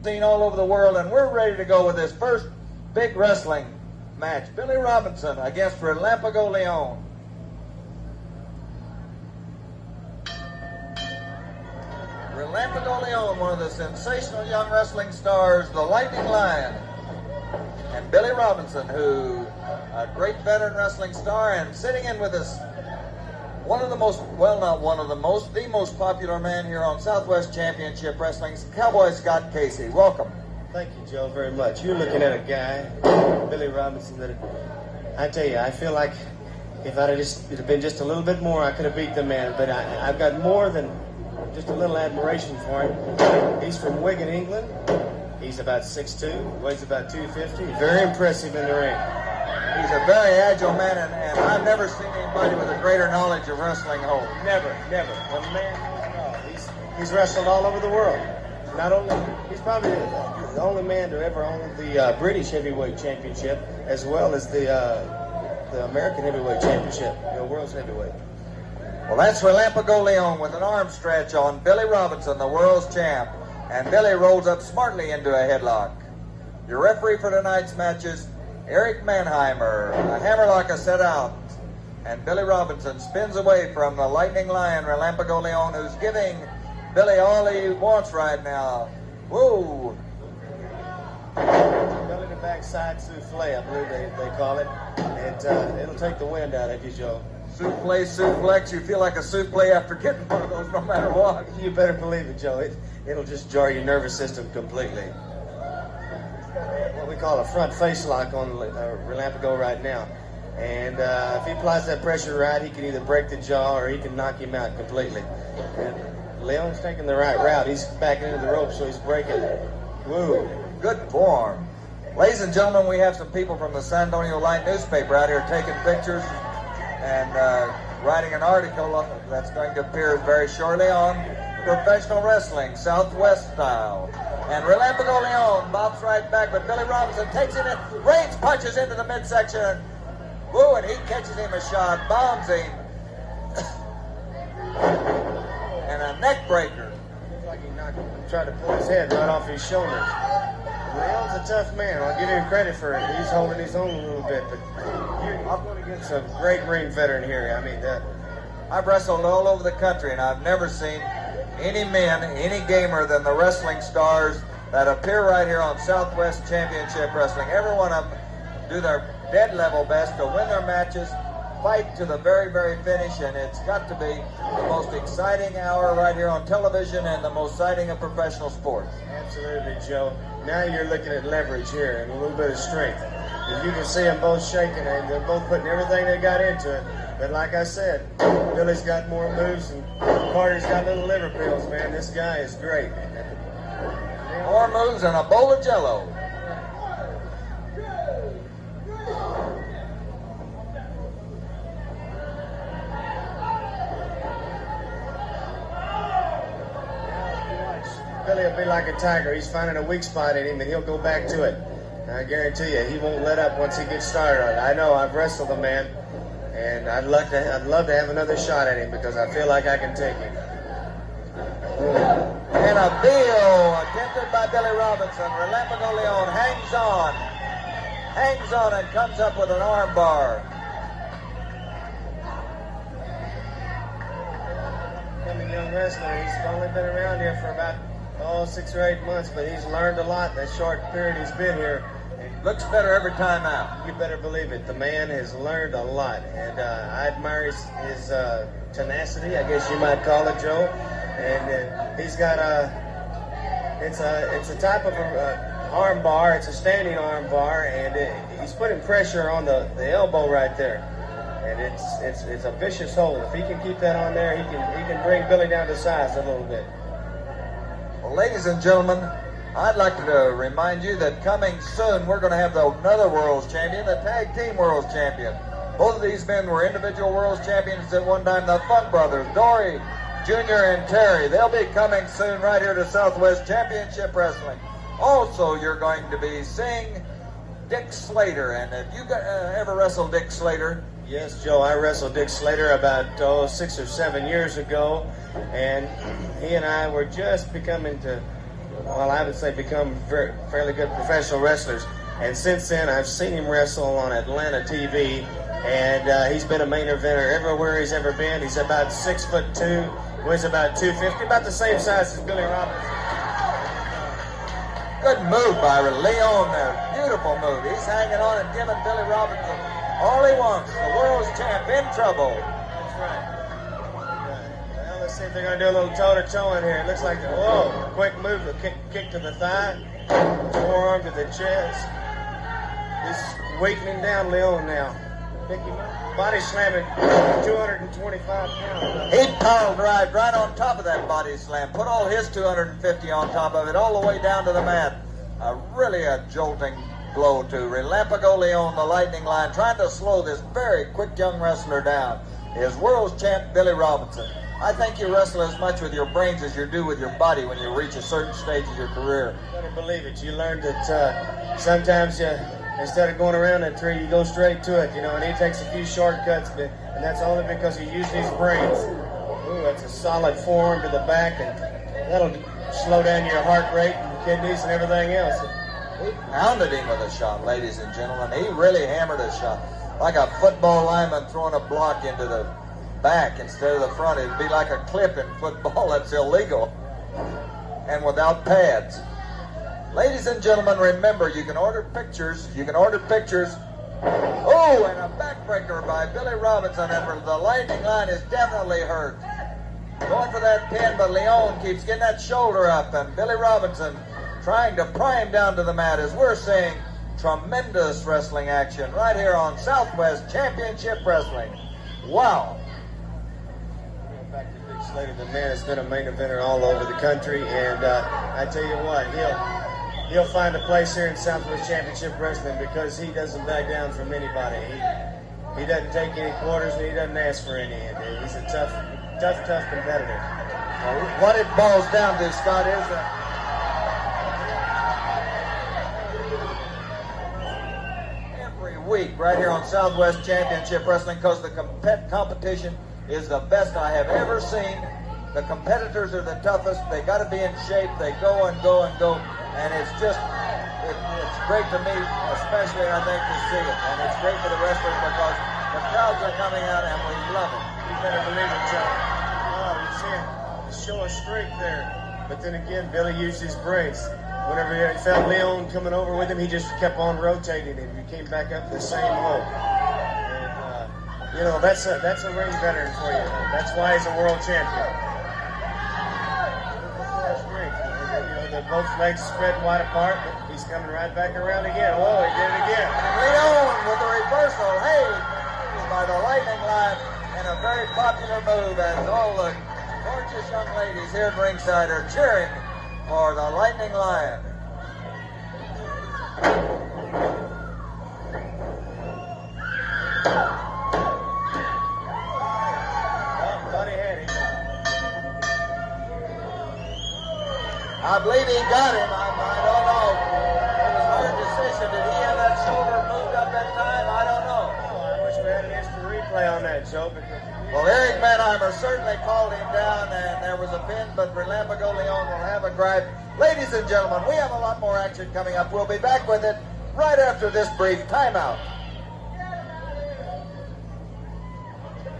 seen all over the world, and we're ready to go with this first big wrestling match. Billy Robinson against Relámpago León. Relámpago León, one of the sensational young wrestling stars, the Lightning Lion. And Billy Robinson, who a great veteran wrestling star, and sitting in with us, one of the most, well, not one of the most, the most popular man here on Southwest Championship Wrestling, Cowboy Scott Casey. Welcome. Thank you, Joe, very much. You're looking at a guy, Billy Robinson, that I tell you, I feel like if I'd have been just a little bit more, I could have beat the man. But I've got more than just a little admiration for him. He's from Wigan, England. He's about 6'2", weighs about 250. Very impressive in the ring. He's a very agile man, and I've never seen anybody with a greater knowledge of wrestling hold. Never. The man knows it all. He's wrestled all over the world. Not only, he's probably the only man to ever own the British Heavyweight Championship, as well as the American Heavyweight Championship, World's Heavyweight. Well, that's Relámpago León with an arm stretch on Billy Robinson, the world's champ. And Billy rolls up smartly into a headlock. Your referee for tonight's matches, Eric Mannheimer. A hammerlock is set out. And Billy Robinson spins away from the Lightning Lion, Relámpago León, who's giving Billy all he wants right now. Whoa! Belly to backside souffle, I believe they call it. It'll take the wind out of you, Joe. Souffle, suplex, you feel like a souffle after getting one of those no matter what. You better believe it, Joe. It'll just jar your nervous system completely. What we call a front face lock on Relámpago right now. And if he applies that pressure right, he can either break the jaw or he can knock him out completely. And Leon's taking the right route. He's backing into the rope, so he's breaking. Woo. Good form. Ladies and gentlemen, we have some people from the San Antonio Light newspaper out here taking pictures and writing an article that's going to appear very shortly on professional wrestling, Southwest style. And Relámpago León bops right back, but Billy Robinson takes it in, range punches into the midsection. Woo, and he catches him a shot, bombs him. And a neck breaker. Looks like he tried to pull his head right off his shoulders. Leon's a tough man. I'll give him credit for it. He's holding his own a little bit, but I'm going against a great ring veteran here. I mean, I've wrestled all over the country, and I've never seen any men, any gamer than the wrestling stars that appear right here on Southwest Championship Wrestling. Every one of them do their dead level best to win their matches, fight to the very, very finish, and it's got to be the most exciting hour right here on television and the most exciting of professional sports. Absolutely, Joe. Now you're looking at leverage here and a little bit of strength. If you can see them both shaking, and they're both putting everything they got into it. But like I said, Billy's got more moves, and Carter's got little liver pills, man. This guy is great. More moves and a bowl of Jell-O. Billy will be like a tiger. He's finding a weak spot in him, and he'll go back to it. I guarantee you, he won't let up once he gets started on it. I know, I've wrestled the man, and I'd love to have another shot at him because I feel like I can take him. And a VO attempted by Billy Robinson. Relámpago León hangs on and comes up with an arm bar. Becoming a young wrestler, he's only been around here for about 6 or 8 months, but he's learned a lot in that short period he's been here. Looks better every time out. You better believe it. The man has learned a lot, and I admire his tenacity, I guess you might call it, Joe. And he's got it's a type of arm bar. It's a standing arm bar, and he's putting pressure on the elbow right there. And it's a vicious hold. If he can keep that on there, he can bring Billy down to size a little bit. Well, ladies and gentlemen, I'd like to remind you that coming soon, we're going to have another World's Champion, the Tag Team World's Champion. Both of these men were individual World's Champions at one time, the Funk Brothers, Dory Jr. and Terry. They'll be coming soon right here to Southwest Championship Wrestling. Also, you're going to be seeing Dick Slater. And have you ever wrestled Dick Slater? Yes, Joe, I wrestled Dick Slater about 6 or 7 years ago, and he and I were just beginning to well, I would say become fairly good professional wrestlers. And since then, I've seen him wrestle on Atlanta TV, and he's been a main eventer everywhere he's ever been. He's about 6'2", weighs about 250, about the same size as Billy Robinson. Good move by León there. Beautiful move. He's hanging on and giving Billy Robinson all he wants. The world's champ in trouble. That's right. Well, let's see if they're going to do a little toe-to-toe in here. It looks like, whoa, quick move, a kick to the thigh, forearm to the chest. He's weighting him down, León now. Pick him up. Body slamming, 225 pounds. He power drive right on top of that body slam. Put all his 250 on top of it, all the way down to the mat. Really a jolting blow to Relámpago León, the lightning line, trying to slow this very quick young wrestler down. Is world's champ Billy Robinson. I think you wrestle as much with your brains as you do with your body when you reach a certain stage of your career. You better believe it. You learn that sometimes instead of going around that tree, you go straight to it, and he takes a few shortcuts, and that's only because he used his brains. Ooh, that's a solid forearm to the back, and that'll slow down your heart rate and kidneys and everything else. He pounded him with a shot, ladies and gentlemen. He really hammered a shot. Like a football lineman throwing a block into the back instead of the front. It'd be like a clip in football. That's illegal. And without pads. Ladies and gentlemen, remember, you can order pictures. Oh, and a backbreaker by Billy Robinson. And the lightning line is definitely hurt. Going for that pin, but León keeps getting that shoulder up. And Billy Robinson trying to pry him down to the mat as we're seeing tremendous wrestling action right here on Southwest Championship Wrestling. Wow. Back to Big Slater, the man has been a main eventer all over the country, and I tell you what, he'll find a place here in Southwest Championship Wrestling because he doesn't back down from anybody. He doesn't take any quarters, and he doesn't ask for any. He's a tough competitor. Well, what it boils down to, Scott, is that week right here on Southwest Championship Wrestling, because the competition is the best I have ever seen. The competitors are the toughest. They got to be in shape. They go and go and go, and it's just it's great to me, especially I think to see it, and it's great for the wrestlers because the crowds are coming out and we love it. You better believe it, Joe. Oh, you see him show a strength there, but then again, Billy used his brains. Whenever he felt León coming over with him, he just kept on rotating him. He came back up the same hole. And, that's a ring veteran for you. That's why he's a world champion. They're both legs spread wide apart, but he's coming right back around again. Whoa, he did it again. León with the reversal. Hey, by the lightning line, and a very popular move as all the gorgeous young ladies here at ringside are cheering for the lightning line. Thought he had him. I believe he got him. I don't know. It was a hard decision. Did he have that shoulder moved up that time? I don't know. Oh, I wish we had an instant replay on that, Joe. Well, Eric Manheimer certainly called him down, and there was a pin, but Relámpago León will have a gripe. Ladies and gentlemen, we have a lot more action coming up. We'll be back with it right after this brief timeout.